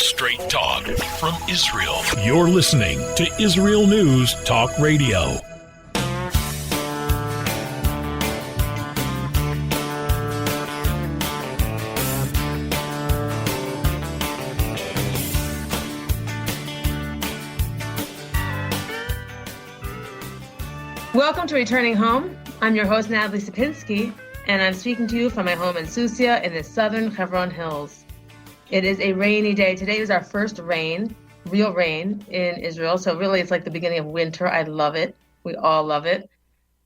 Straight talk from Israel. You're listening to Israel News Talk Radio. Welcome to Returning Home. I'm your host, Natalie Sapinski, and I'm speaking to you from my home in Susia in the southern Hebron Hills. It is a rainy day. Today is our first rain, real rain in Israel. So really it's like the beginning of winter. I love it. We all love it.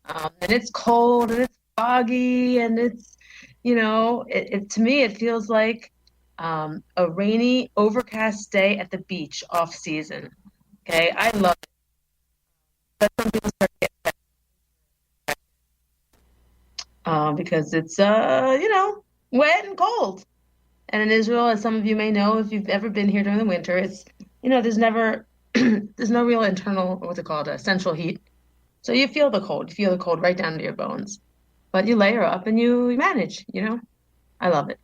And it's cold and it's foggy and it's, to me it feels like a rainy, overcast day at the beach off season. Okay, I love it. But some people start to get because it's, wet and cold. And in Israel, as some of you may know, if you've ever been here during the winter, it's, there's never, there's no real internal, central heat. So you feel the cold. You feel the cold right down to your bones. But you layer up and you manage, I love it.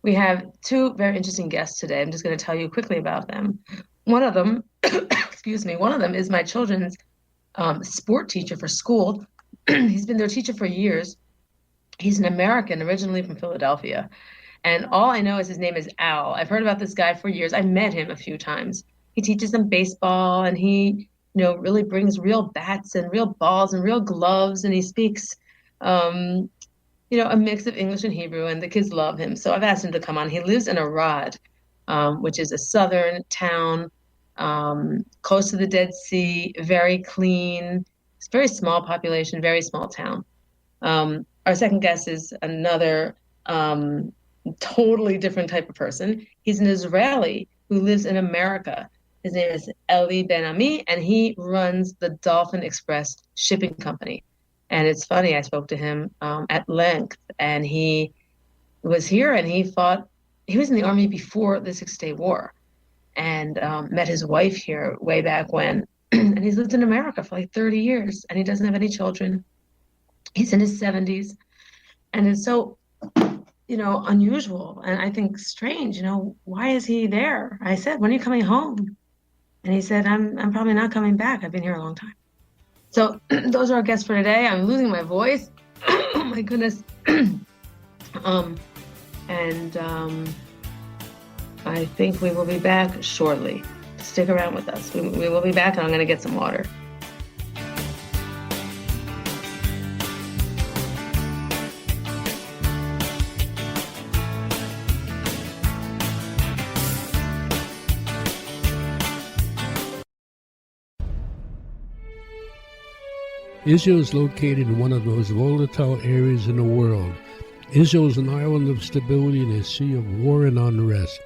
We have two very interesting guests today. I'm just going to tell you quickly about them. One of them, one of them is my children's sport teacher for school. He's been their teacher for years. He's an American, originally from Philadelphia. And all I know is his name is Al. I've heard about this guy for years. I met him a few times. He teaches them baseball, and he, really brings real bats and real balls and real gloves. And he speaks, a mix of English and Hebrew, and the kids love him. So I've asked him to come on. He lives in Arad, which is a southern town, close to the Dead Sea, very clean. It's a very small population, very small town. Our second guest is another totally different type of person. He's an Israeli who lives in America. His name is Eli Ben-Ami, and he runs the Dolphin Express shipping company. And it's funny, I spoke to him at length, and he was here, and he was in the army before the 6-Day War, and met his wife here way back when. And he's lived in America for like 30 years, and he doesn't have any children. He's in his 70s, and it's so, unusual, and I think strange. Why is he there? I said, when are you coming home? And he said, I'm probably not coming back. I've been here a long time. So those are our guests for today. I'm losing my voice. Oh my goodness. I think we will be back shortly. Stick around with us. We will be back, and I'm going to get some water. Israel is located in one of the most volatile areas in the world. Israel is an island of stability in a sea of war and unrest.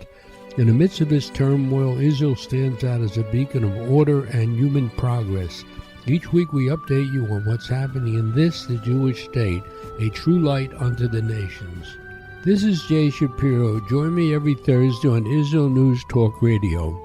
In the midst of this turmoil, Israel stands out as a beacon of order and human progress. Each week we update you on what's happening in this, the Jewish state, a true light unto the nations. This is Jay Shapiro. Join me every Thursday on Israel News Talk Radio.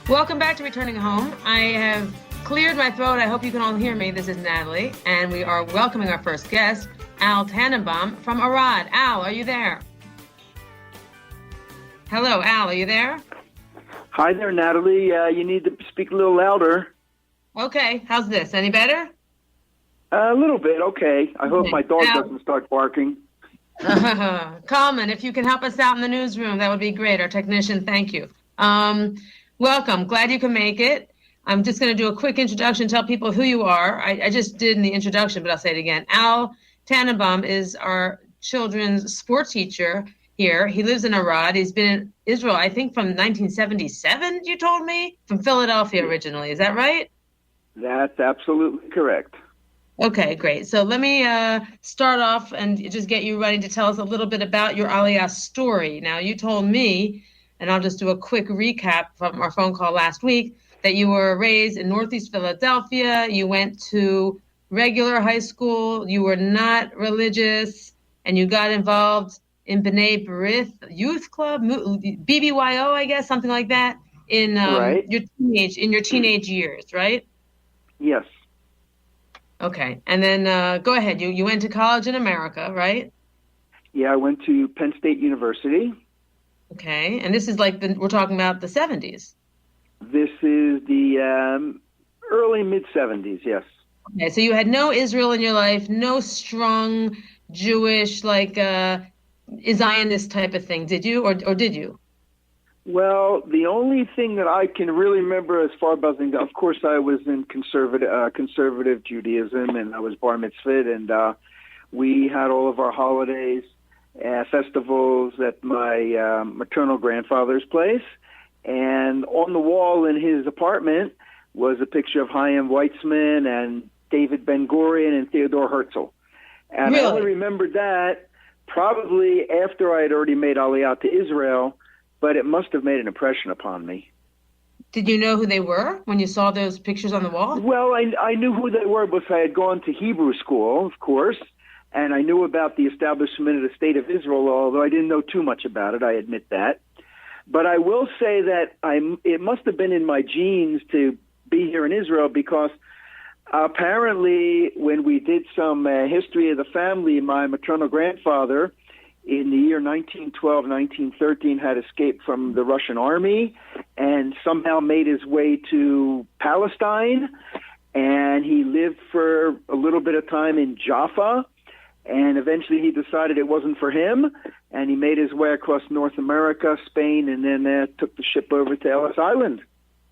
Welcome back to Returning Home. I have cleared my throat. I hope you can all hear me. This is Natalie, and we are welcoming our first guest, Al Tannenbaum from Arad. Al, are you there? Hello, Al, are you there? Hi there, Natalie. You need to speak a little louder. Okay, how's this? Any better? A little bit, okay. I hope my dog doesn't start barking. Coleman, if you can help us out in the newsroom, that would be great. Our technician, thank you. Welcome. Glad you can make it. I'm just going to do a quick introduction, tell people who you are. I just did in the introduction, but I'll say it again. Al Tannenbaum is our children's sports teacher here. He lives in Arad. He's been in Israel, I think, from 1977, you told me? From Philadelphia originally. Is that right? That's absolutely correct. Okay, great. So let me start off and just get you ready to tell us a little bit about your aliyah story. Now, you told me, and I'll just do a quick recap from our phone call last week, that you were raised in Northeast Philadelphia. You went to regular high school. You were not religious, and you got involved in B'nai B'rith Youth Club, BBYO, I guess, something like that, in Right. your teenage years, right? Yes. Okay, and then go ahead. You went to college in America, right? Yeah, I went to Penn State University. Okay, and this is like we're talking about the 70s. This is the early mid-70s, yes. Okay, so you had no Israel in your life, no strong Jewish like Zionist type of thing, did you, or did you? Well, the only thing that I can really remember as far as, of course, I was in conservative Judaism, and I was bar mitzvahed, and we had all of our holidays, festivals at my maternal grandfather's place. And on the wall in his apartment was a picture of Chaim Weizmann and David Ben-Gurion and Theodore Herzl. And Really? I only remembered that probably after I had already made aliyah to Israel, but it must have made an impression upon me. Did you know who they were when you saw those pictures on the wall? Well, I knew who they were because I had gone to Hebrew school, of course, and I knew about the establishment of the State of Israel, although I didn't know too much about it, I admit that. But I will say that it must have been in my genes to be here in Israel because apparently when we did some history of the family, my maternal grandfather in the year 1912, 1913 had escaped from the Russian army and somehow made his way to Palestine. And he lived for a little bit of time in Jaffa. And eventually he decided it wasn't for him. And he made his way across North America, Spain, and then took the ship over to Ellis Island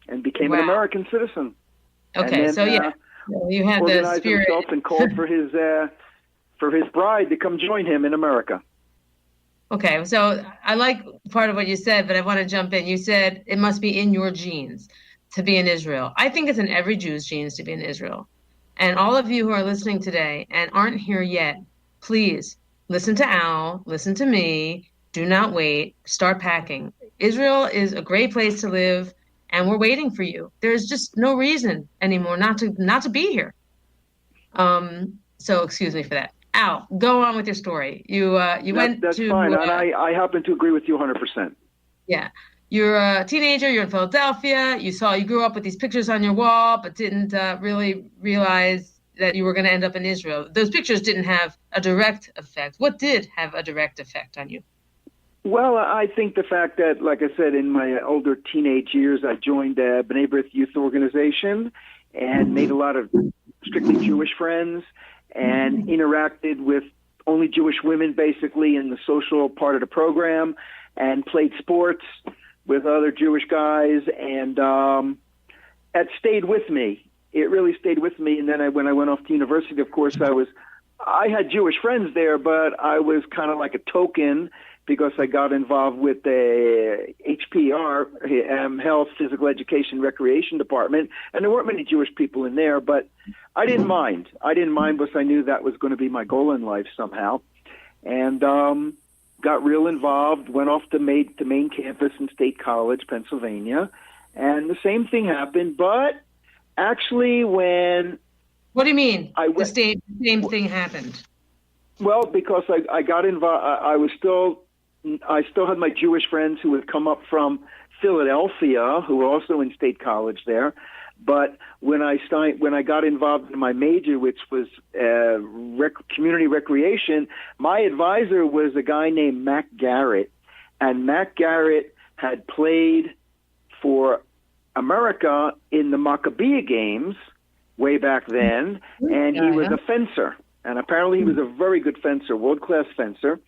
and became an American citizen. Okay, then, so yeah, you had the organized spirit. himself and called for his bride to come join him in America. Okay, so I like part of what you said, but I want to jump in. You said it must be in your genes to be in Israel. I think it's in every Jew's genes to be in Israel. And all of you who are listening today and aren't here yet, please listen to Al, listen to me, do not wait, start packing. Israel is a great place to live, and we're waiting for you. There's just no reason anymore not to be here. So excuse me for that. Al, go on with your story. You went that's to... fine, and I happen to agree with you 100%. Yeah. You're a teenager, you're in Philadelphia, you grew up with these pictures on your wall, but didn't really realize that you were going to end up in Israel. Those pictures didn't have a direct effect. What did have a direct effect on you? Well, I think the fact that, like I said, in my older teenage years, I joined a B'nai B'rith youth organization and made a lot of strictly Jewish friends and interacted with only Jewish women, basically, in the social part of the program, and played sports with other Jewish guys, and that stayed with me. It really stayed with me. And then when I went off to university, of course, I had Jewish friends there, but I was kind of like a token because I got involved with the HPR, Health, Physical Education, Recreation Department, and there weren't many Jewish people in there, but I didn't mind. I didn't mind because I knew that was going to be my goal in life somehow. And got real involved, went off to main campus in State College, Pennsylvania, and the same thing happened, but actually when... What do you mean the same thing happened? Well, because I got involved, I still had my Jewish friends who had come up from Philadelphia, who were also in State College there. But when I got involved in my major, which was community recreation, my advisor was a guy named Mac Garrett, and Mac Garrett had played for America in the Maccabiah games way back then, and he was a fencer, and apparently he was a very good fencer, world-class fencer,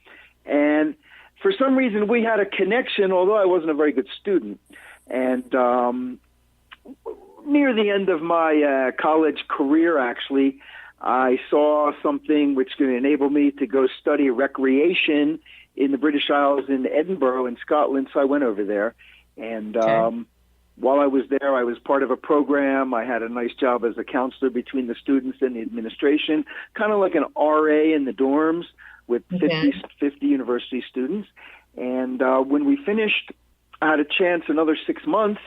and for some reason we had a connection, although I wasn't a very good student, and near the end of my college career, actually, I saw something which could enable me to go study recreation in the British Isles in Edinburgh in Scotland, so I went over there, and while I was there, I was part of a program. I had a nice job as a counselor between the students and the administration, kind of like an RA in the dorms with 50 university students. And when we finished, I had a chance another 6 months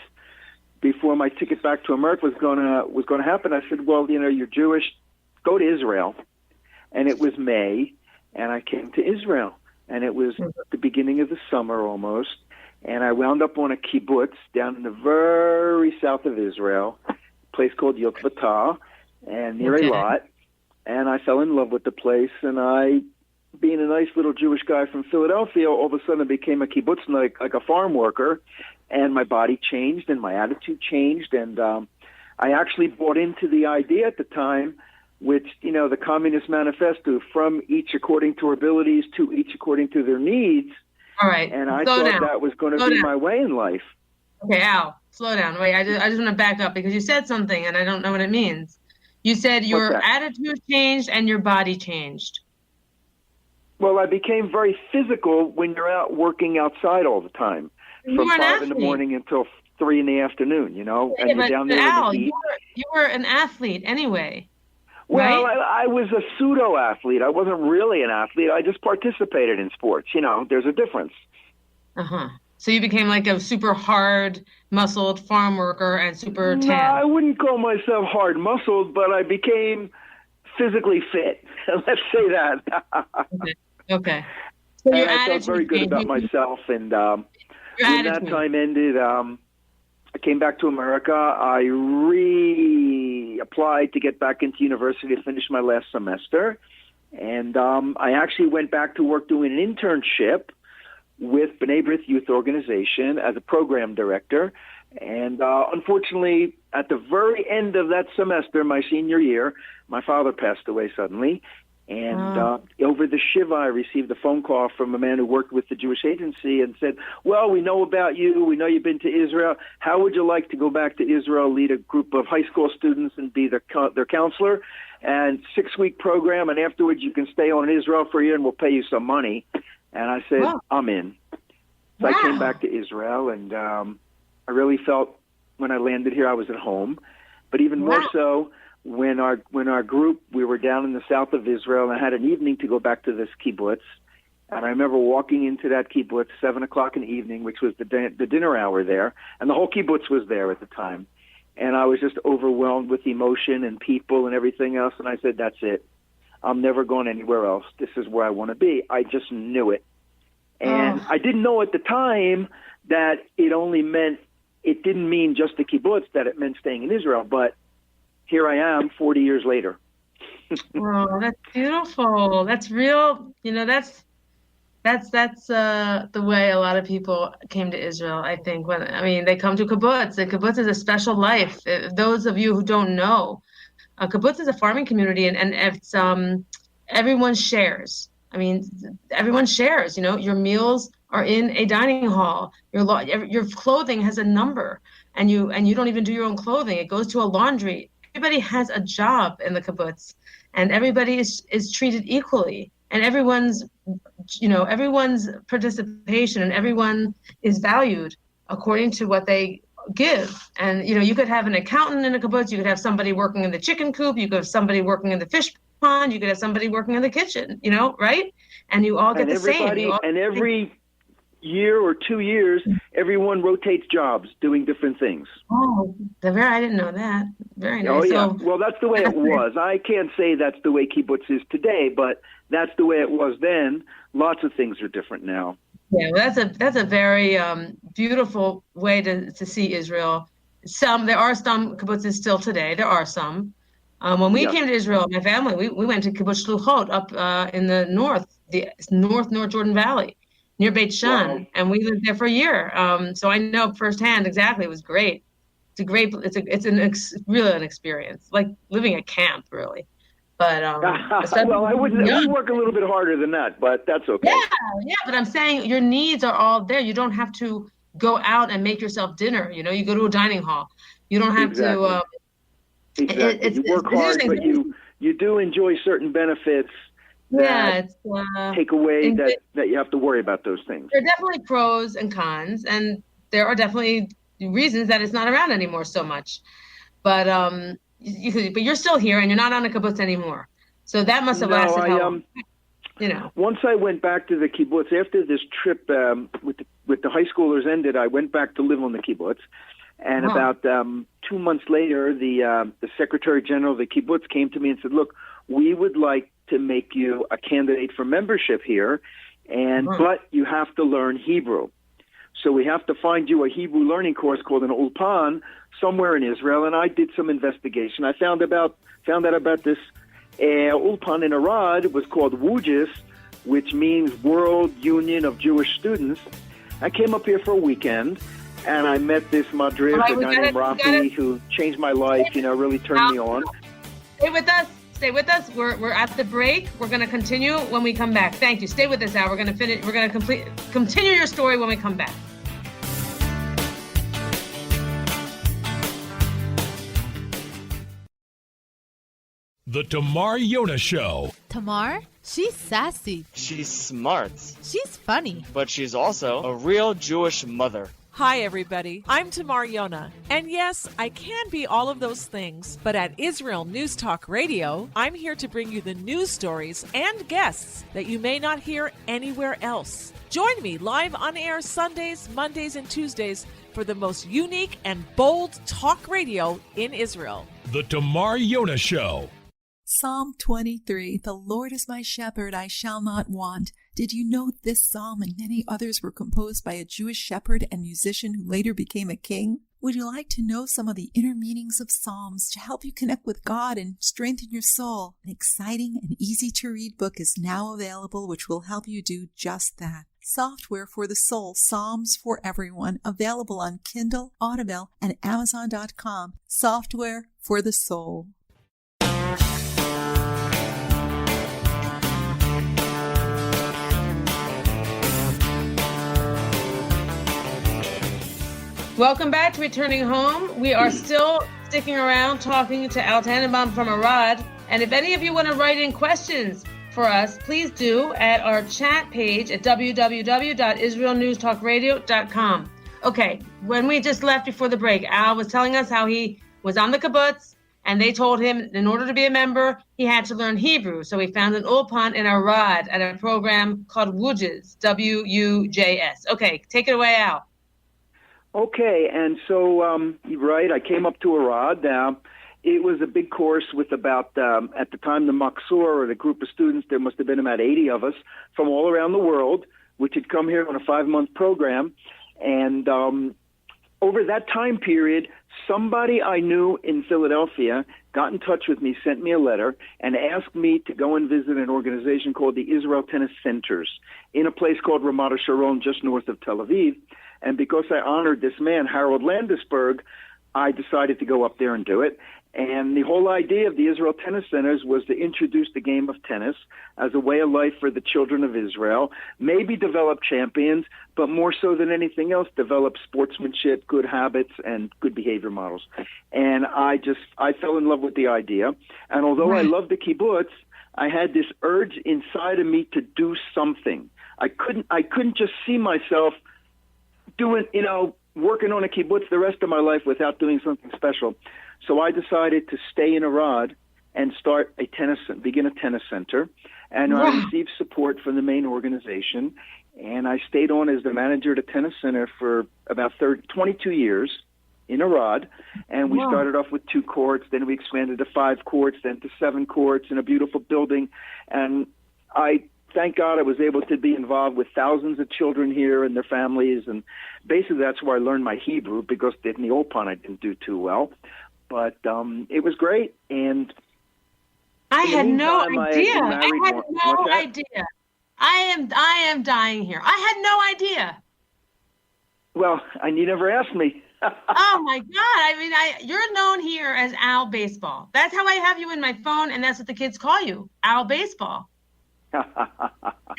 before my ticket back to America was going to happen. I said, well, you're Jewish, go to Israel. And it was May, and I came to Israel. and it was the beginning of the summer almost. And I wound up on a kibbutz down in the very south of Israel, a place called Yotvata, and near Eilat. And I fell in love with the place, and I, being a nice little Jewish guy from Philadelphia, all of a sudden I became a kibbutznik, like a farm worker, and my body changed and my attitude changed, and I actually bought into the idea at the time, which, the Communist Manifesto, from each according to abilities to each according to their needs. All right. And I thought that was going to be my way in life. Okay, Al, slow down. Wait, I just want to back up because you said something and I don't know what it means. You said your attitude changed and your body changed. Well, I became very physical when you're out working outside all the time, from 5 in the morning until 3 in the afternoon, and you're down there Al, in the heat. You were an athlete anyway. Well, right? I was a pseudo-athlete. I wasn't really an athlete. I just participated in sports. There's a difference. Uh-huh. So you became like a super hard-muscled farm worker and super tan. No, I wouldn't call myself hard-muscled, but I became physically fit. Let's say that. Okay. So and I felt very good about myself. And when that time ended, I came back to America. I reapplied to get back into university to finish my last semester. And I actually went back to work doing an internship with B'nai B'rith Youth Organization as a program director. And unfortunately, at the very end of that semester, my senior year, my father passed away suddenly. And over the Shiva, I received a phone call from a man who worked with the Jewish Agency and said, well, we know about you. We know you've been to Israel. How would you like to go back to Israel, lead a group of high school students and be their counselor? And 6-week program, and afterwards you can stay on in Israel for a year and we'll pay you some money. And I said, I'm in. So I came back to Israel, and I really felt when I landed here I was at home. But even more so, when our group, we were down in the south of Israel, and I had an evening to go back to this kibbutz. And I remember walking into that kibbutz 7 o'clock in the evening, which was the dinner hour there, and the whole kibbutz was there at the time. And I was just overwhelmed with emotion and people and everything else. And I said, that's it. I'm never going anywhere else. This is where I want to be. I just knew it. And I didn't know at the time that it didn't mean just the kibbutz, that it meant staying in Israel. But here I am 40 years later. Oh, that's beautiful. That's real. That's the way a lot of people came to Israel, I think. They come to kibbutz. The kibbutz is a special life. Those of you who don't know, a kibbutz is a farming community, and it's everyone shares. Everyone shares. Your meals are in a dining hall. Your clothing has a number, and you don't even do your own clothing. It goes to a laundry. Everybody has a job in the kibbutz, and everybody is treated equally, and everyone's participation and everyone is valued according to what they give. And you could have an accountant in a kibbutz, you could have somebody working in the chicken coop, you could have somebody working in the fish pond, you could have somebody working in the kitchen, right? And you all get the same. And every year or 2 years, everyone rotates jobs doing different things. Oh, I didn't know that. Very nice. Oh, yeah. Well, that's the way it was. I can't say that's the way kibbutz is today, but that's the way it was then. Lots of things are different now. Yeah, well, that's a very beautiful way to see Israel. There are some kibbutzes still today. There are some. When we came to Israel, my family, we went to kibbutz Shluchot up in the north Jordan Valley, near Beit Shan, and we lived there for a year. So I know firsthand exactly. It was great. It's really an experience, like living at camp, really. But well, we work a little bit harder than that, but that's okay. Yeah. But I'm saying your needs are all there. You don't have to go out and make yourself dinner. You go to a dining hall. You don't have to. Exactly. You work hard, but you do enjoy certain benefits. Take away that you have to worry about those things. There are definitely pros and cons, and there are definitely reasons that it's not around anymore so much. But but you're still here, and you're not on a kibbutz anymore. So that must have lasted how long? Once I went back to the kibbutz after this trip with the high schoolers ended, I went back to live on the kibbutz. And about 2 months later, the Secretary General of the kibbutz came to me and said, "Look, we would like to make you a candidate for membership here, but you have to learn Hebrew. So we have to find you a Hebrew learning course called an ulpan somewhere in Israel. And I did some investigation. I found out about this ulpan in Arad. It was called WUJIS, which means World Union of Jewish Students. I came up here for a weekend, and I met this madrid, a guy named Rafi, who changed my life, really turned me on. Stay with us. Stay with us. We're at the break. We're going to continue when we come back. Thank you. Stay with us, Al. We're going to finish. We're going to continue your story when we come back. The Tamar Yona Show. Tamar? She's sassy. She's smart. She's funny. But she's also a real Jewish mother. Hi, everybody. I'm Tamar Yona. And yes, I can be all of those things. But at Israel News Talk Radio, I'm here to bring you the news stories and guests that you may not hear anywhere else. Join me live on air Sundays, Mondays, and Tuesdays for the most unique and bold talk radio in Israel. The Tamar Yona Show. Psalm 23, the Lord is my shepherd, I shall not want. Did you know this psalm and many others were composed by a Jewish shepherd and musician who later became a king? Would you like to know some of the inner meanings of psalms to help you connect with God and strengthen your soul? An exciting and easy-to-read book is now available which will help you do just that. Software for the Soul, Psalms for Everyone, available on Kindle, Audible, and Amazon.com. Software for the Soul. Welcome back to Returning Home. We are still sticking around talking to Al Tannenbaum from Arad. And if any of you want to write in questions for us, please do at our chat page at www.israelnewstalkradio.com. Okay, when we just left before the break, Al was telling us how he was on the kibbutz, and they told him in order to be a member, he had to learn Hebrew. So he found an ulpan in Arad at a program called WUJIS, W-U-J-S. Okay, take it away, Al. Okay, and so you're right, I came up to Arad. It was a big course with about, at the time, the Maksur, or the group of students, there must have been about 80 of us from all around the world, which had come here on a 5-month program. And over that time period, somebody I knew in Philadelphia got in touch with me, sent me a letter, and asked me to go and visit an organization called the Israel Tennis Centers in a place called Ramat Sharon, just north of Tel Aviv. And because I honored this man, Harold Landisberg, I decided to go up there and do it. And the whole idea of the Israel Tennis Centers was to introduce the game of tennis as a way of life for the children of Israel, maybe develop champions, but more so than anything else, develop sportsmanship, good habits, and good behavior models. And I fell in love with the idea. And although I love the kibbutz, I had this urge inside of me to do something. I couldn't just see myself doing, working on a kibbutz the rest of my life without doing something special. So I decided to stay in Arad and start begin a tennis center. And I received support from the main organization. And I stayed on as the manager at a tennis center for about 22 years in Arad. And we started off with 2 courts, then we expanded to 5 courts, then to 7 courts in a beautiful building. And thank God I was able to be involved with thousands of children here and their families. And basically that's where I learned my Hebrew, because in the Opan I didn't do too well. But it was great. And I had no idea. I am dying here. I had no idea. Well, and you never asked me. Oh my God. I mean, you're known here as Al Baseball. That's how I have you in my phone, and that's what the kids call you, Al Baseball. And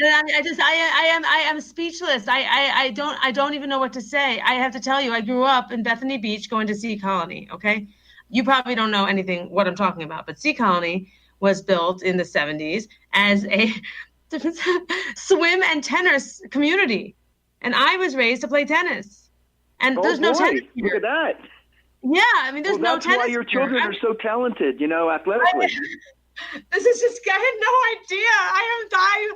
I am speechless. I don't even know what to say. I have to tell you, I grew up in Bethany Beach going to Sea Colony, okay? You probably don't know anything what I'm talking about, but Sea Colony was built in the 70s as a swim and tennis community. And I was raised to play tennis. And there's no tennis here. Look at that. Yeah, I mean, there's no tennis. That's why your children are so talented, athletically. This is just, I had no idea. I am dying.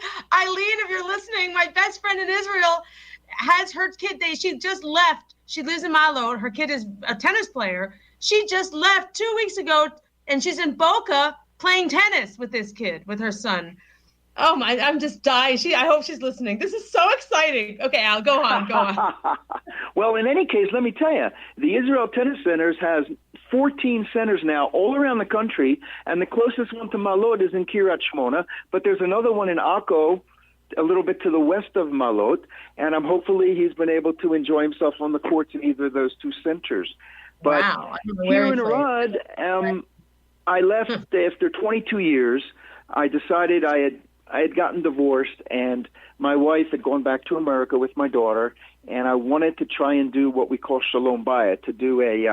Eileen, if you're listening, my best friend in Israel has her kid. She just left. She lives in Malo. Her kid is a tennis player. She just left 2 weeks ago, and she's in Boca playing tennis with this kid, with her son. Oh my, I'm just dying. I hope she's listening. This is so exciting. Okay, Al, go on. Well, in any case, let me tell you, the Israel Tennis Centers has 14 centers now all around the country, and the closest one to Malot is in Kiryat Shmona, but there's another one in Akko, a little bit to the west of Malot, and hopefully he's been able to enjoy himself on the courts in either of those two centers. But wow. Here in Arad, I left after 22 years. I decided I had gotten divorced, and my wife had gone back to America with my daughter, and I wanted to try and do what we call shalom bayit, to do a,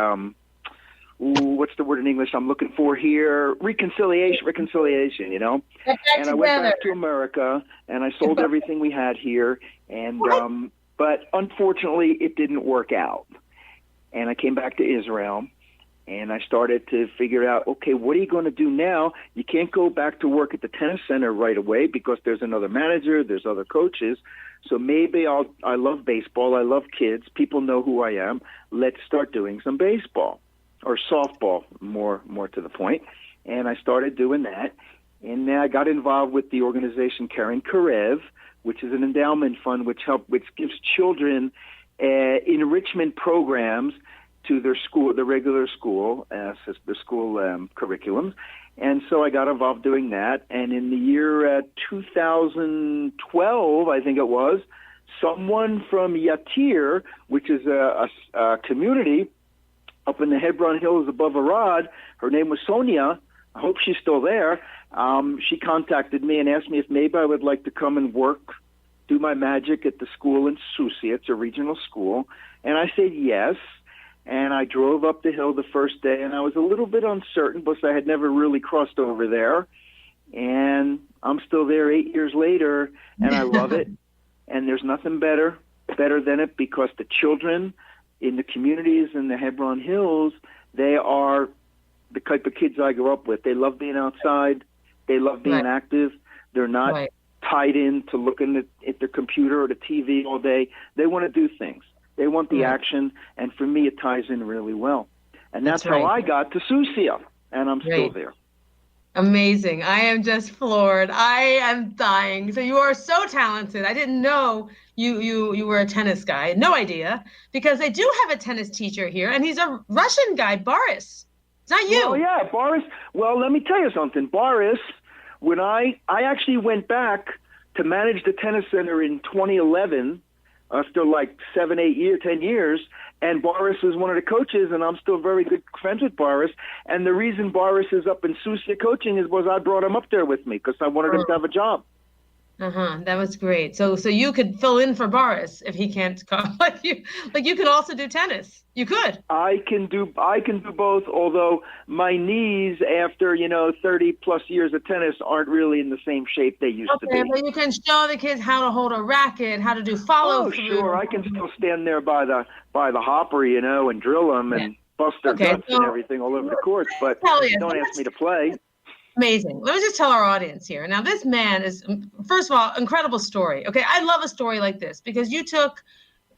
what's the word in English I'm looking for here? Reconciliation, you know? And I went back to America, and I sold everything we had here, and but unfortunately it didn't work out. And I came back to Israel, and I started to figure out, okay, what are you going to do now? You can't go back to work at the tennis center right away because there's another manager, there's other coaches. So maybe I love baseball, I love kids, people know who I am. Let's start doing some baseball or softball, more to the point. And I started doing that. And then I got involved with the organization Karen Karev, which is an endowment fund which gives children enrichment programs to their school, the regular school, the school curriculums. And so I got involved doing that. And in the year 2012, I think it was, someone from Yatir, which is a community up in the Hebron Hills above Arad, her name was Sonia. I hope she's still there. She contacted me and asked me if maybe I would like to come and do my magic at the school in Susia. It's a regional school. And I said yes. And I drove up the hill the first day, and I was a little bit uncertain because I had never really crossed over there. And I'm still there 8 years later, and I love it. And there's nothing better than it, because the children in the communities in the Hebron Hills, they are the type of kids I grew up with. They love being outside. They love being active. They're not tied in to looking at their computer or the TV all day. They want to do things. They want the action, and for me, it ties in really well. And that's how I got to Susia, and I'm still there. Amazing. I am just floored. I am dying. So you are so talented. I didn't know you were a tennis guy. I had no idea, because they do have a tennis teacher here, and he's a Russian guy, Boris. It's not you. Oh, yeah, Boris. Well, let me tell you something. Boris, when I actually went back to manage the tennis center in 2011, after like 7, 8 years, 10 years, and Boris was one of the coaches, and I'm still very good friends with Boris. And the reason Boris is up in Susia coaching is because I brought him up there with me because I wanted him to have a job. That was great. So you could fill in for Boris if he can't come. Like you could also do tennis. You could. I can do both. Although my knees, after 30 plus years of tennis, aren't really in the same shape they used to be. But you can show the kids how to hold a racket, how to do follow through. Oh, sure. I can still stand there by the hopper, and drill them and bust their guts and everything all over the courts. But don't ask me to play. Amazing. Let me just tell our audience here. Now, this man is, first of all, incredible story. Okay, I love a story like this because you took,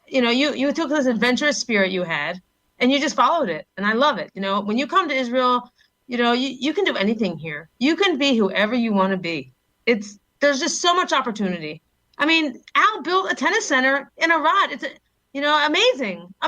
you took this adventurous spirit you had, and you just followed it, and I love it. When you come to Israel, you can do anything here. You can be whoever you want to be. There's just so much opportunity. I mean, Al built a tennis center in Arad. It's amazing. I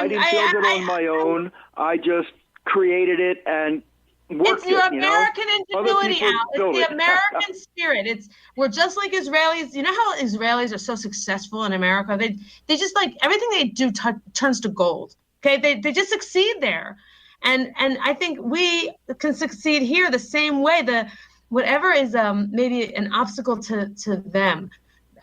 didn't build it on my own. I just created it and. It's your American ingenuity, Al. It's the American spirit. We're just like Israelis. You know how Israelis are so successful in America? They just like everything they do turns to gold. Okay, they just succeed there, and I think we can succeed here the same way. Whatever is maybe an obstacle to them,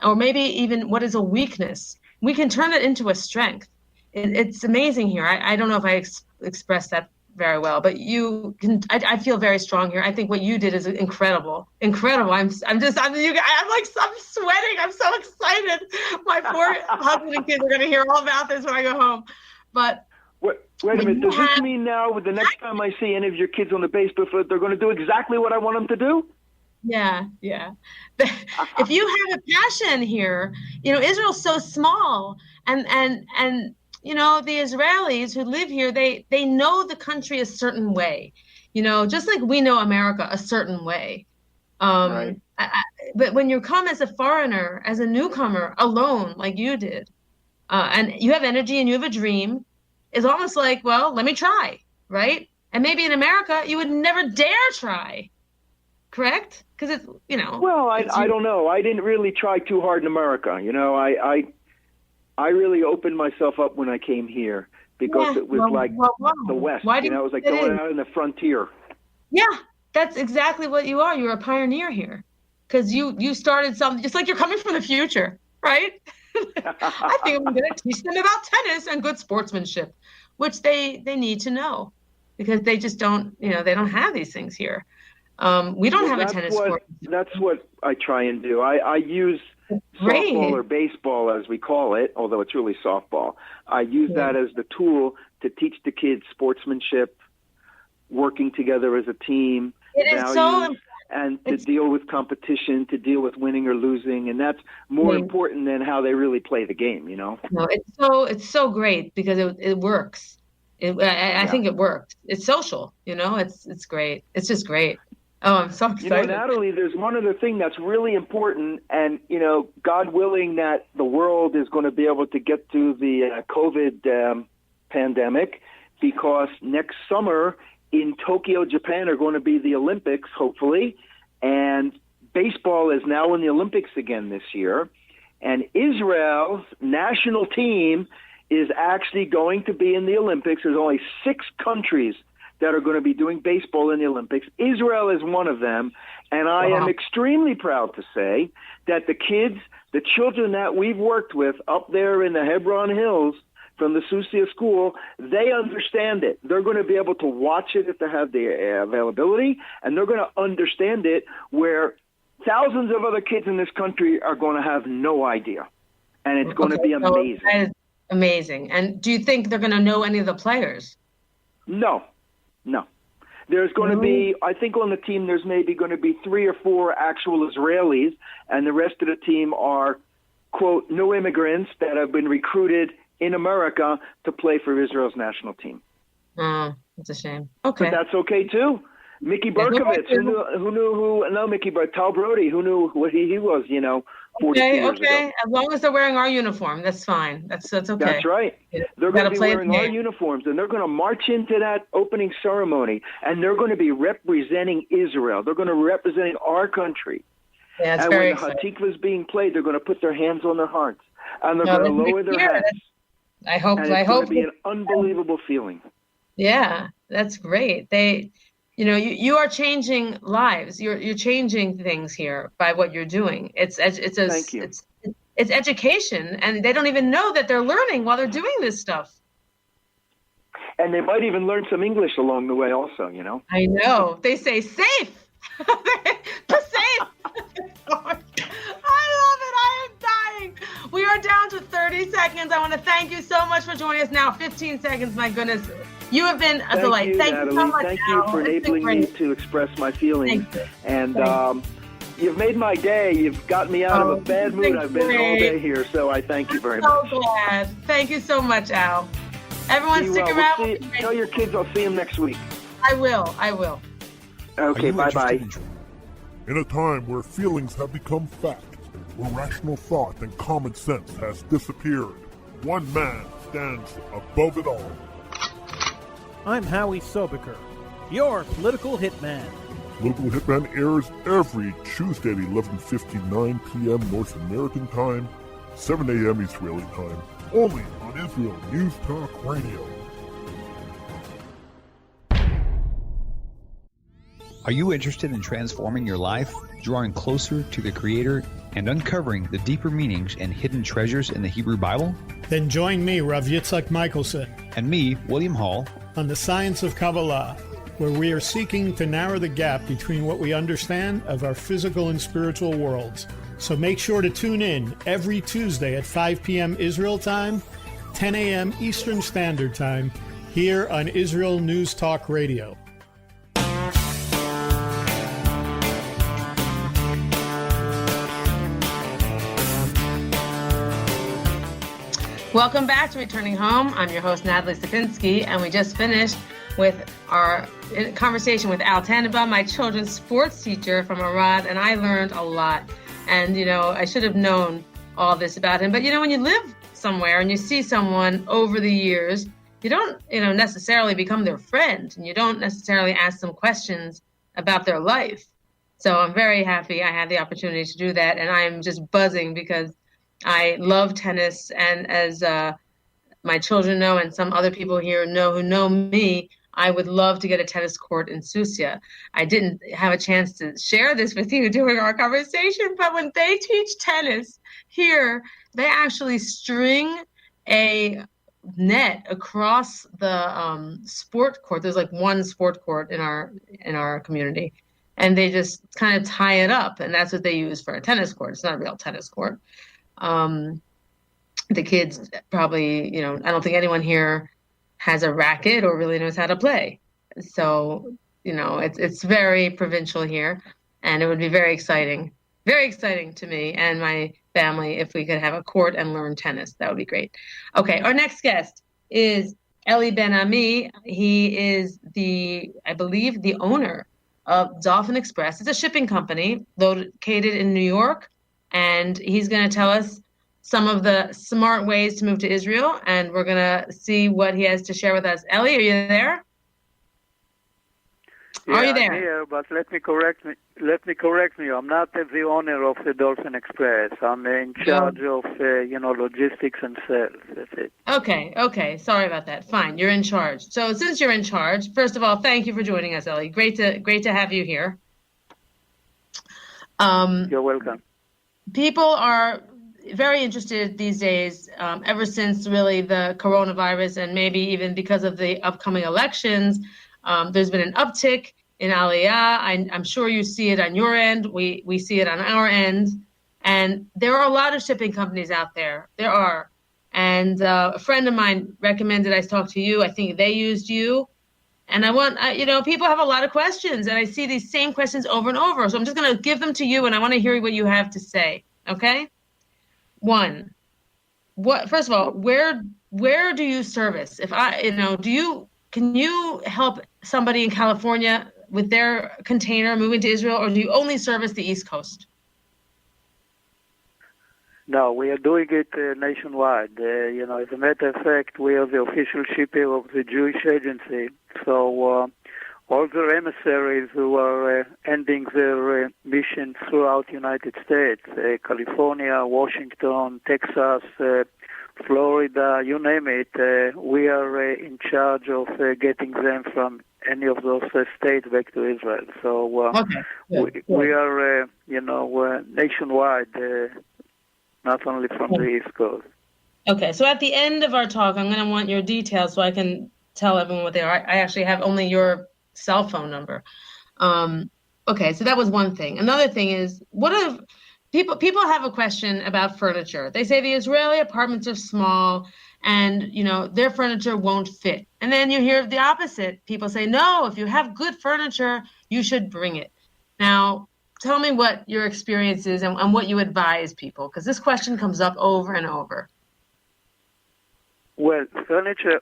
or maybe even what is a weakness, we can turn it into a strength. It's amazing here. I don't know if I expressed that very well, but you can. I feel very strong here. I think what you did is incredible. I'm sweating. I'm so excited. My poor husband and kids are going to hear all about this when I go home. But wait a minute. Does this mean now, with the next time I see any of your kids on the baseball field, they're going to do exactly what I want them to do? Yeah. If you have a passion here, Israel's so small, and the Israelis who live here, they know the country a certain way, just like we know America a certain way. Right. But when you come as a foreigner, as a newcomer, alone, like you did, and you have energy and you have a dream, it's almost like, well, let me try, right? And maybe in America, you would never dare try, correct? Because it's, Well, I don't know. I didn't really try too hard in America. I really opened myself up when I came here because it was the West. Why it was like going out in the frontier. Yeah, that's exactly what you are. You're a pioneer here because you started something. It's like you're coming from the future, right? I think I'm going to teach them about tennis and good sportsmanship, which they need to know because they just don't, they don't have these things here. We don't have a tennis court. That's what I try and do. I use softball or baseball, as we call it, although it's really softball. I use that as the tool to teach the kids sportsmanship, working together as a team, values, and to deal with competition, to deal with winning or losing, and that's more important than how they really play the game. No, it's so great because it works. I think it works. It's social. It's great. It's just great. Oh, I'm so excited. Natalie, there's one other thing that's really important, and, God willing that the world is going to be able to get through the COVID pandemic, because next summer in Tokyo, Japan, are going to be the Olympics, hopefully, and baseball is now in the Olympics again this year, and Israel's national team is actually going to be in the Olympics. There's only 6 countries that are going to be doing baseball in the Olympics. Israel is one of them, and I am extremely proud to say that the children that we've worked with up there in the Hebron Hills from the Susia School, they understand it. They're going to be able to watch it if they have the availability, and they're going to understand it where thousands of other kids in this country are going to have no idea, and it's going to be amazing. That is amazing. And do you think they're going to know any of the players? No. There's going to be, I think on the team there's maybe going to be 3 or 4 actual Israelis, and the rest of the team are, quote, new immigrants that have been recruited in America to play for Israel's national team. Oh, that's a shame. Okay. But that's okay, too. Mickey Berkovitz, Tal Brody, who knew what he was, 42 years ago. As long as they're wearing our uniform, that's fine. That's okay. That's right. They're going to be wearing our uniforms, and they're going to march into that opening ceremony, and they're going to be representing Israel. They're going to be representing our country. Yeah, it's and very when the Hatikva is being played, they're going to put their hands on their hearts, and they're going to lower their heads. I hope. And it's going to be an unbelievable feeling. Yeah, that's great. You are changing lives. You're changing things here by what you're doing. Thank you. It's education, and they don't even know that they're learning while they're doing this stuff. And they might even learn some English along the way, also. I know. They say safe. Safe. I love it. I am dying. We are down to 30 seconds. I want to thank you so much for joining us now. 15 seconds. My goodness. You have been a delight. Thank you so much. Thank you for enabling me to express my feelings. And you've made my day. You've got me out of a bad mood. I've been all day here, so I thank you very much. So glad. Thank you so much, Al. Everyone, stick around. Tell your kids I'll see them next week. I will. Okay, bye-bye. In a time where feelings have become fact, where rational thought and common sense has disappeared, one man stands above it all. I'm Howie Sobiker, your political hitman. Political Hitman airs every Tuesday at 11:59 p.m. North American time, 7 a.m. Israeli time, only on Israel News Talk Radio. Are you interested in transforming your life, drawing closer to the Creator, and uncovering the deeper meanings and hidden treasures in the Hebrew Bible? Then join me, Rav Yitzhak Michelson, and me, William Hall, on the Science of Kabbalah, where we are seeking to narrow the gap between what we understand of our physical and spiritual worlds. So make sure to tune in every Tuesday at 5 p.m. Israel time, 10 a.m. Eastern Standard Time, here on Israel News Talk Radio. Welcome back to Returning Home. I'm your host, Natalie Sapinski, and we just finished with our conversation with Al Tannenbaum, my children's sports teacher from Arad, and I learned a lot. And, I should have known all this about him. But, when you live somewhere and you see someone over the years, you don't, necessarily become their friend, and you don't necessarily ask them questions about their life. So I'm very happy I had the opportunity to do that, and I'm just buzzing because I love tennis, and as my children know, and some other people here know who know me, I would love to get a tennis court in Susia. I didn't have a chance to share this with you during our conversation, but when they teach tennis here, they actually string a net across the sport court. There's like one sport court in our community, and they just kind of tie it up, and that's what they use for a tennis court. It's not a real tennis court. The kids probably, I don't think anyone here has a racket or really knows how to play. So, it's very provincial here, and it would be very exciting to me and my family if we could have a court and learn tennis. That would be great. Okay, our next guest is Eli Ben-Ami. He is I believe, the owner of Dolphin Express. It's a shipping company located in New York, and he's going to tell us some of the smart ways to move to Israel, and we're going to see what he has to share with us. Eli, are you there? Yeah, are you there? I'm here, but let me correct me. I'm not the owner of the Dolphin Express. I'm in charge of, logistics and sales. That's it. Okay. Sorry about that. Fine, you're in charge. So since you're in charge, first of all, thank you for joining us, Eli. Great to have you here. You're welcome. People are very interested these days, ever since really the coronavirus, and maybe even because of the upcoming elections. There's been an uptick in aliyah. I'm sure you see it on your end. We see it on our end. And there are a lot of shipping companies out there. There are. And a friend of mine recommended I talk to you. I think they used you. And people have a lot of questions, and I see these same questions over and over. So I'm just going to give them to you, and I want to hear what you have to say. Okay? One, first of all, where do you service? Can you help somebody in California with their container moving to Israel, or do you only service the East Coast? No, we are doing it nationwide. As a matter of fact, we are the official shipper of the Jewish agency. So all the emissaries who are ending their mission throughout the United States, California, Washington, Texas, Florida, you name it, we are in charge of getting them from any of those states back to Israel. So we are, nationwide, not only from the East Coast. Okay, so at the end of our talk, I'm going to want your details so I can tell everyone what they are. I actually have only your cell phone number. Okay, so that was one thing. Another thing is, what if people have a question about furniture? They say the Israeli apartments are small and, their furniture won't fit. And then you hear the opposite. People say, no, if you have good furniture, you should bring it. Now, tell me what your experience is and what you advise people, because this question comes up over and over. Well, furniture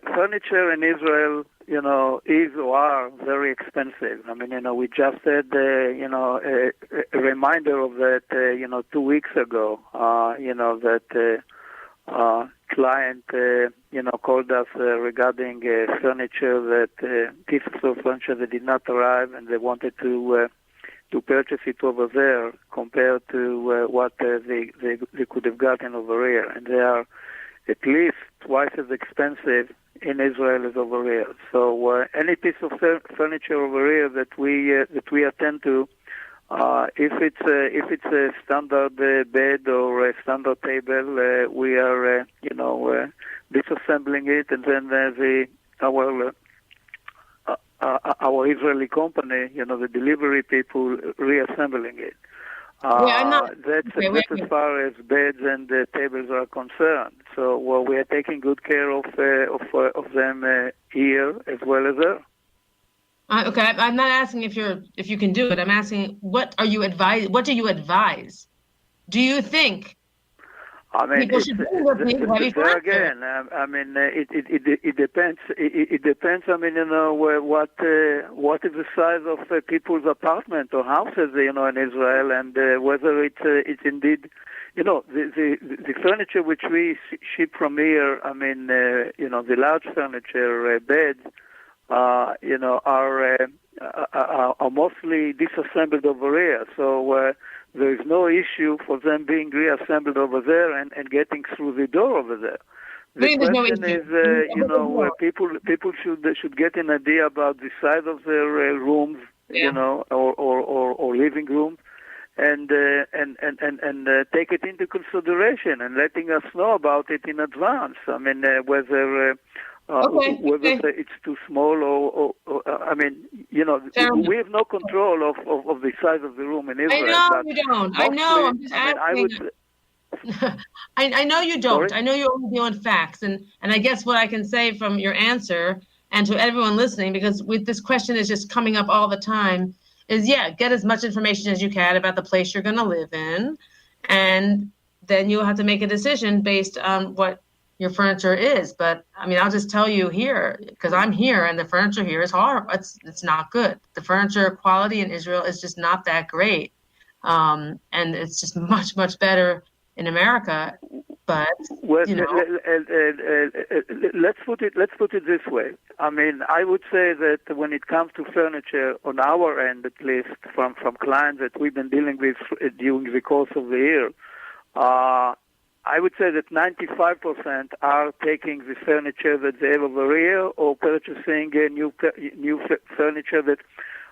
in Israel, is or are very expensive. I mean, we just had, a reminder of that, 2 weeks ago, that client, called us regarding furniture pieces of furniture that did not arrive, and they wanted to purchase it over there compared to what they could have gotten over here. And they are at least twice as expensive in Israel as over here. So any piece of furniture over here that we attend to, if it's a standard bed or a standard table, we are disassembling it, and then our Israeli company, the delivery people, reassembling it. That's as far as beds and tables are concerned. So we are taking good care of them here as well as there. Okay, I'm not asking if you can do it. I'm asking what do you advise? Do you think? I mean, People should bring their big, heavy there furniture. again. I mean, it depends. It depends. I mean, what is the size of people's apartment or houses, in Israel, and whether it's indeed, the furniture which we ship from here. I mean, the large furniture, beds, are mostly disassembled over here. So. There is no issue for them being reassembled over there and getting through the door over there. The question is, people should get an idea about the size of their rooms, or living rooms, and take it into consideration and letting us know about it in advance. I mean, whether it's too small or I mean, we have no control of the size of the room in Israel. I know you don't. I know. I'm just asking. I know you don't. Sorry? I know you're only dealing facts, and I guess what I can say from your answer and to everyone listening, because with this question is just coming up all the time, is get as much information as you can about the place you're going to live in, and then you'll have to make a decision based on what your furniture is. But I mean, I'll just tell you here, because I'm here and the furniture here is horrible. It's not good. The furniture quality in Israel is just not that great. And it's just much, much better in America. But, let's put it this way. I mean, I would say that when it comes to furniture, on our end at least, from clients that we've been dealing with during the course of the year, I would say that 95% are taking the furniture that they have over here or purchasing new furniture that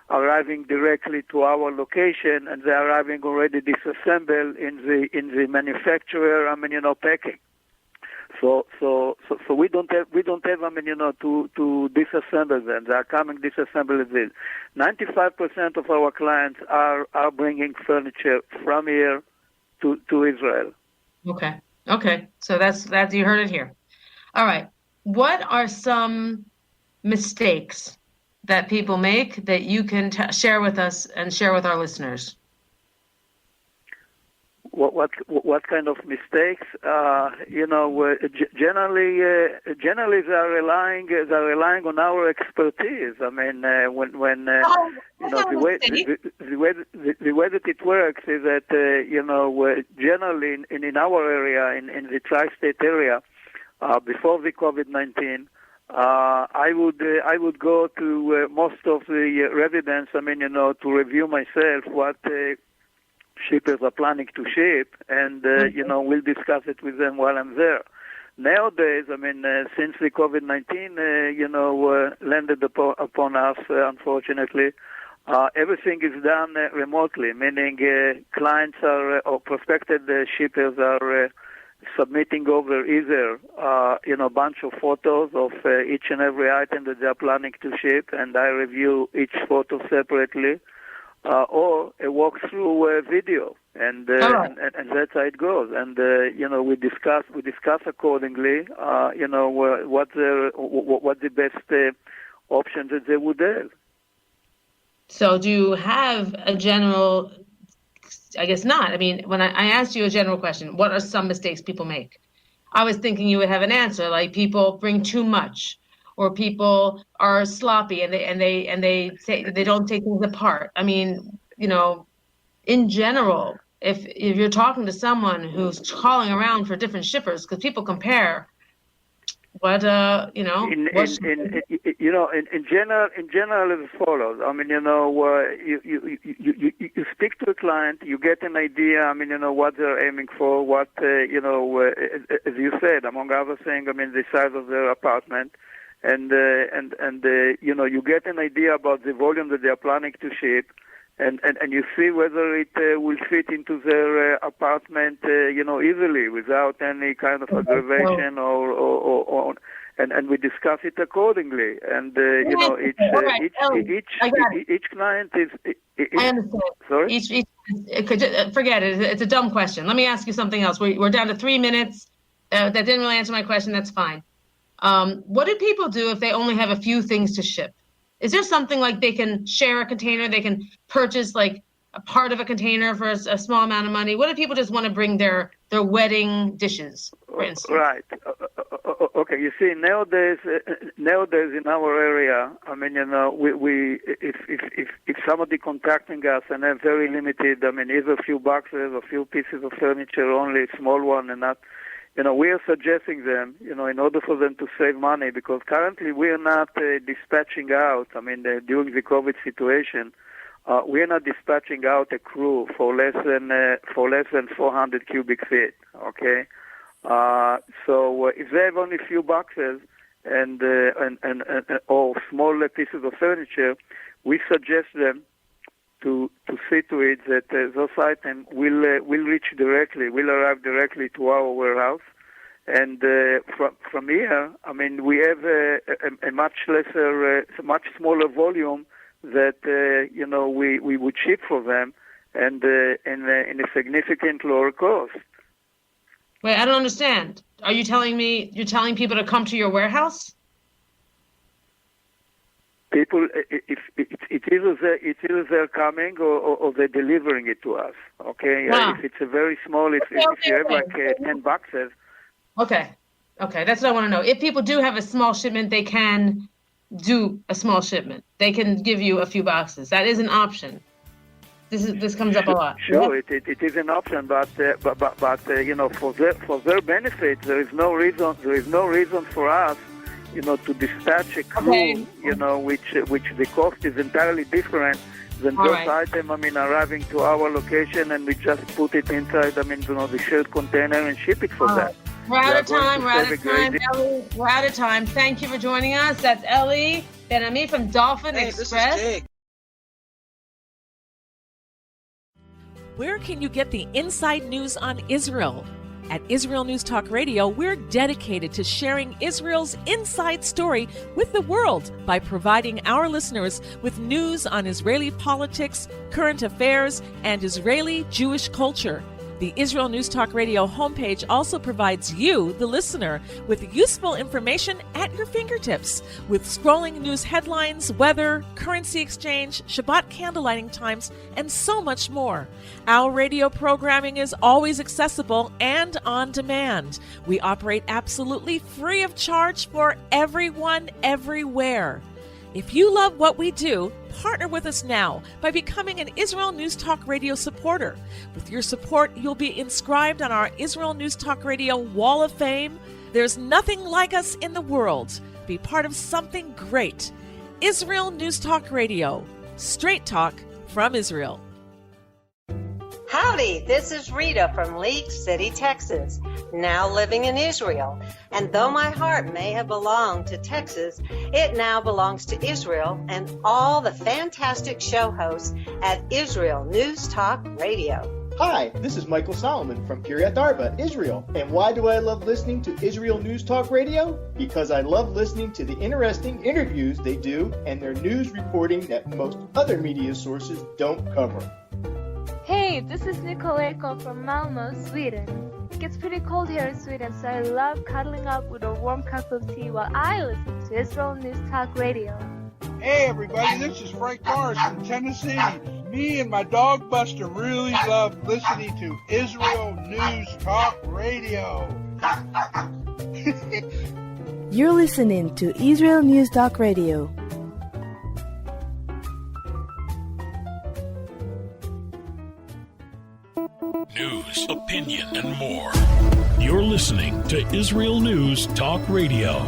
are arriving directly to our location, and they are arriving already disassembled in the manufacturer. I mean, packing. So we don't have. I mean, to disassemble them. They are coming disassembled as is. 95% of our clients are bringing furniture from here to Israel. Okay. So that's you heard it here. All right. What are some mistakes that people make that you can share with us and share with our listeners? What kind of mistakes? Generally they are relying on our expertise. I mean, the way that it works is that generally in our area, in the tri-state area, before the COVID-19. I would go to most of the residents. I mean, to review myself what shippers are planning to ship, and we'll discuss it with them while I'm there. Nowadays, I mean, since the COVID-19, landed upon us, unfortunately, everything is done remotely. Meaning, clients or prospective shippers are submitting over either, a bunch of photos of each and every item that they are planning to ship, and I review each photo separately, or a walkthrough video, and that's how it goes. And we discuss accordingly. What the best options that they would have. So, do you have a general? I guess not. I mean, when I asked you a general question, what are some mistakes people make? I was thinking you would have an answer, like people bring too much, or people are sloppy and they say they don't take things apart. I mean, in general, if you're talking to someone who's calling around for different shippers, because people compare. What In general, as follows. I mean, you speak to a client, you get an idea. I mean, what they're aiming for. What as you said, among other things. I mean, the size of their apartment, and you get an idea about the volume that they are planning to ship. And you see whether it will fit into their apartment, easily without any kind of aggravation or and we discuss it accordingly. And each client is. I understand. Sorry. Forget it. It's a dumb question. Let me ask you something else. We're down to 3 minutes. That didn't really answer my question. That's fine. What do people do if they only have a few things to ship? Is there something like they can share a container? They can purchase like a part of a container for a small amount of money? What if people just want to bring their their wedding dishes, for instance. Right. Okay. You see, nowadays in our area, I mean, we if somebody contacting us and have very limited, I mean, either a few boxes, a few pieces of furniture, only a small one, and not, we are suggesting them, in order for them to save money, because currently we are not dispatching out. I mean, during the COVID situation, we are not dispatching out a crew for less than 400 cubic feet. Okay. So if they have only a few boxes and or small pieces of furniture, we suggest them to see to it that those items will arrive directly to our warehouse, and from here, I mean, we have a much smaller volume that we would ship for them, and in a significant lower cost. Wait, I don't understand. Are you telling me you're telling people to come to your warehouse? People, it's either they're coming or they're delivering it to us. Okay, Wow. If it's a very small, if you have like 10 boxes. Okay, that's what I want to know. If people do have a small shipment, they can do a small shipment. They can give you a few boxes. That is an option. This comes up a lot. Sure, it is an option, but for their benefit, there is no reason for us, to dispatch a crew, which the cost is entirely different than those items. I mean, arriving to our location, and we just put it inside. I mean, the shared container and ship it for them. We're out of time, Ellie. We're out of time. Thank you for joining us. That's Eli Ben-Ami from Dolphin Express. This is Jake. Where can you get the inside news on Israel? At Israel News Talk Radio, we're dedicated to sharing Israel's inside story with the world by providing our listeners with news on Israeli politics, current affairs, and Israeli Jewish culture. The Israel News Talk Radio homepage also provides you, the listener, with useful information at your fingertips, with scrolling news headlines, weather, currency exchange, Shabbat candlelighting times, and so much more. Our radio programming is always accessible and on demand. We operate absolutely free of charge for everyone, everywhere. If you love what we do, partner with us now by becoming an Israel News Talk Radio supporter. With your support, you'll be inscribed on our Israel News Talk Radio Wall of Fame. There's nothing like us in the world. Be part of something great. Israel News Talk Radio. Straight talk from Israel. Howdy, this is Rita from League City, Texas, now living in Israel. And though my heart may have belonged to Texas, it now belongs to Israel and all the fantastic show hosts at Israel News Talk Radio. Hi, this is Michael Solomon from Kiryat Arba, Israel. And why do I love listening to Israel News Talk Radio? Because I love listening to the interesting interviews they do and their news reporting that most other media sources don't cover. Hey, this is Nicoleko from Malmö, Sweden. It gets pretty cold here in Sweden, so I love cuddling up with a warm cup of tea while I listen to Israel News Talk Radio. Hey everybody, this is Frank Morris from Tennessee. Me and my dog Buster really love listening to Israel News Talk Radio. You're listening to Israel News Talk Radio. News, opinion, and more. You're listening to Israel News Talk Radio.